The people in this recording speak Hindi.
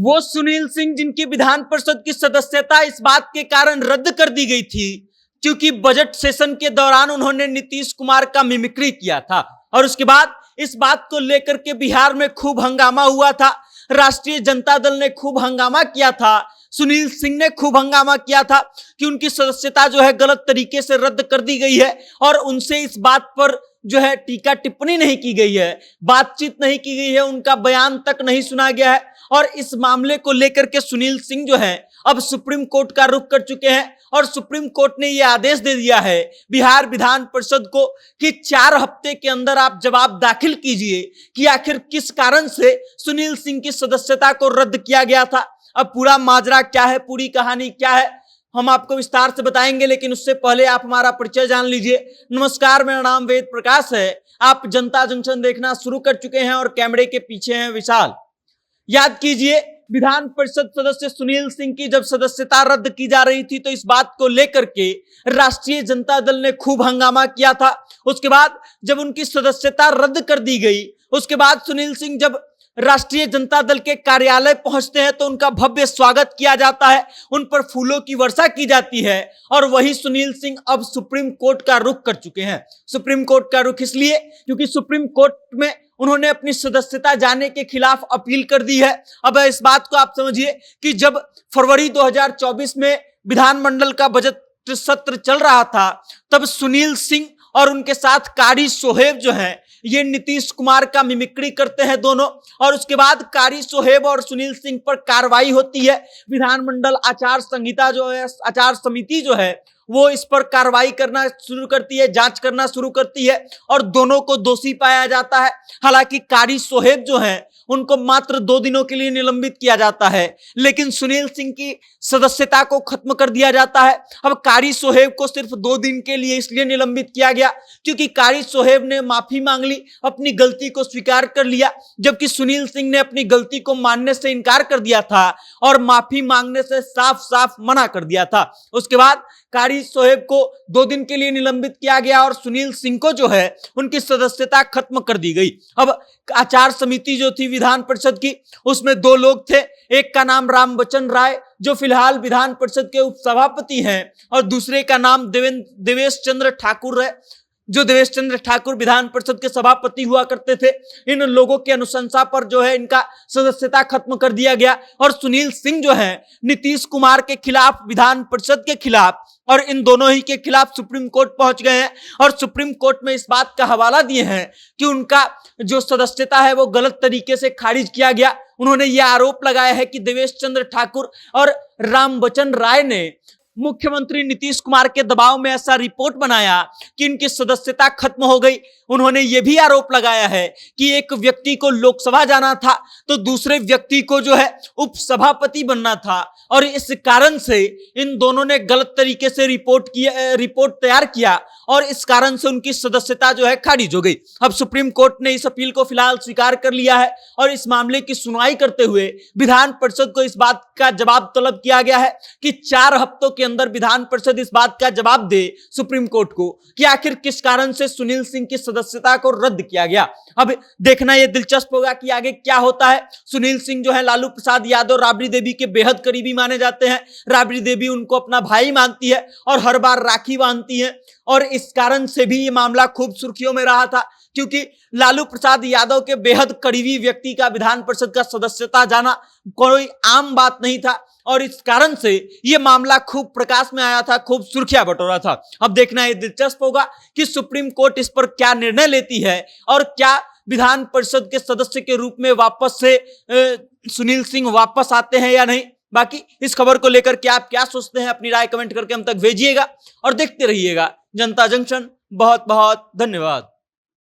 वो सुनील सिंह जिनकी विधान परिषद की सदस्यता इस बात के कारण रद्द कर दी गई थी क्योंकि बजट सेशन के दौरान उन्होंने नीतीश कुमार का मिमिक्री किया था और उसके बाद इस बात को लेकर के बिहार में खूब हंगामा हुआ था। राष्ट्रीय जनता दल ने खूब हंगामा किया था, सुनील सिंह ने खूब हंगामा किया था कि उनकी सदस्यता जो है गलत तरीके से रद्द कर दी गई है और उनसे इस बात पर जो है टीका टिप्पणी नहीं की गई है, बातचीत नहीं की गई है, उनका बयान तक नहीं सुना गया है। और इस मामले को लेकर के सुनील सिंह जो है अब सुप्रीम कोर्ट का रुख कर चुके हैं और सुप्रीम कोर्ट ने यह आदेश दे दिया है बिहार विधान परिषद को कि 4 हफ्ते के अंदर आप जवाब दाखिल कीजिए कि आखिर किस कारण से सुनील सिंह की सदस्यता को रद्द किया गया था। अब पूरा माजरा क्या है, पूरी कहानी क्या है, हम आपको विस्तार से बताएंगे, लेकिन उससे पहले आप हमारा परिचय जान लीजिए। नमस्कार, मेरा नाम वेद प्रकाश है। आप जनता जंक्शन देखना शुरू कर चुके हैं और कैमरे के पीछे हैं विशाल। याद कीजिए, विधान परिषद सदस्य सुनील सिंह की जब सदस्यता रद्द की जा रही थी तो इस बात को लेकर के राष्ट्रीय जनता दल ने खूब हंगामा किया था। उसके बाद जब उनकी सदस्यता रद्द कर दी गई, उसके बाद सुनील सिंह जब राष्ट्रीय जनता दल के कार्यालय पहुंचते हैं तो उनका भव्य स्वागत किया जाता है, उन पर फूलों की वर्षा की जाती है और वही सुनील सिंह अब सुप्रीम कोर्ट का रुख कर चुके हैं। सुप्रीम कोर्ट का रुख इसलिए क्योंकि सुप्रीम कोर्ट में उन्होंने अपनी सदस्यता जाने के खिलाफ अपील कर दी है। अब इस बात को आप समझिए कि जब फरवरी 2024 में विधानमंडल का बजट सत्र चल रहा था तब सुनील सिंह और उनके साथ कारी सोहेब जो हैं ये नीतीश कुमार का मिमिक्री करते हैं दोनों, और उसके बाद कारी सोहेब और सुनील सिंह पर कार्रवाई होती है। विधानमंडल आचार संहिता जो है, आचार समिति जो है वो इस पर कार्रवाई करना शुरू करती है, जांच करना शुरू करती है और दोनों को दोषी पाया जाता है। हालांकि कारी सोहेब जो हैं उनको मात्र 2 दिनों के लिए निलंबित किया जाता है, लेकिन सुनील सिंह की सदस्यता को खत्म कर दिया जाता है। अब कारी सोहेब को सिर्फ 2 दिन के लिए इसलिए निलंबित किया गया क्योंकि कारी सोहेब ने माफी मांग ली, अपनी गलती को स्वीकार कर लिया, जबकि सुनील सिंह ने अपनी गलती को मानने से इनकार कर दिया था और माफी मांगने से साफ साफ मना कर दिया था। उसके बाद कारी सोहेब को 2 दिन के लिए निलंबित किया गया और सुनील सिंह को जो है उनकी सदस्यता खत्म कर दी गई। अब आचार समिति जो थी विधान परिषद की, उसमें 2 लोग थे, एक का नाम रामबचन राय जो फिलहाल विधान परिषद के उपसभापति हैं और दूसरे का नाम देवेश चंद्र ठाकुर है जो देवेश चंद्र ठाकुर विधान परिषद के सभापति हुआ करते थे। इन लोगों की अनुशंसा पर जो है इनका सदस्यता खत्म कर दिया गया और सुनील सिंह जो है नीतीश कुमार के खिलाफ, विधान परिषद के खिलाफ और इन दोनों ही के खिलाफ सुप्रीम कोर्ट पहुंच गए हैं और सुप्रीम कोर्ट में इस बात का हवाला दिए हैं कि उनका जो सदस्यता है वो गलत तरीके से खारिज किया गया। उन्होंने यह आरोप लगाया है कि देवेश चंद्र ठाकुर और रामबचन राय ने मुख्यमंत्री नीतीश कुमार के दबाव में ऐसा रिपोर्ट बनाया कि इनकी सदस्यता खत्म हो गई। उन्होंने यह भी आरोप लगाया है कि एक व्यक्ति को लोकसभा जाना था तो दूसरे व्यक्ति को जो है उपसभापति बनना था और इस कारण से इन दोनों ने गलत तरीके से रिपोर्ट तैयार किया और इस कारण से उनकी सदस्यता जो है खारिज हो गई। अब सुप्रीम कोर्ट ने इस अपील को फिलहाल स्वीकार कर लिया है और इस मामले की सुनवाई करते हुए विधान परिषद को इस बात का जवाब तलब किया गया है कि 4 हफ्तों के अंदर विधान परिषद इस बात का जवाब दे सुप्रीम कोर्ट को कि आखिर किस कारण से सुनील सिंह की सदस्यता को रद्द किया गया। अब देखना यह दिलचस्प होगा कि आगे क्या होता है। सुनील सिंह जो है लालू प्रसाद यादव, राबड़ी देवी के बेहद करीबी माने जाते हैं। राबड़ी देवी उनको अपना भाई मानती है और हर बार राखी बांधती है और इस कारण से भी ये मामला खूब सुर्खियों में रहा था क्योंकि लालू प्रसाद यादव के बेहद करीबी व्यक्ति का विधान परिषद का सदस्यता जाना कोई आम बात नहीं था और इस कारण से यह मामला खूब प्रकाश में आया था, खूब सुर्खियां बटोरा था। अब देखना यह दिलचस्प होगा कि सुप्रीम कोर्ट इस पर क्या निर्णय लेती है और क्या विधान परिषद के सदस्य के रूप में वापस से सुनील सिंह वापस आते हैं या नहीं। बाकी इस खबर को लेकर के आप क्या सोचते हैं, अपनी राय कमेंट करके हम तक भेजिएगा और देखते रहिएगा जनता जंक्शन। बहुत बहुत धन्यवाद।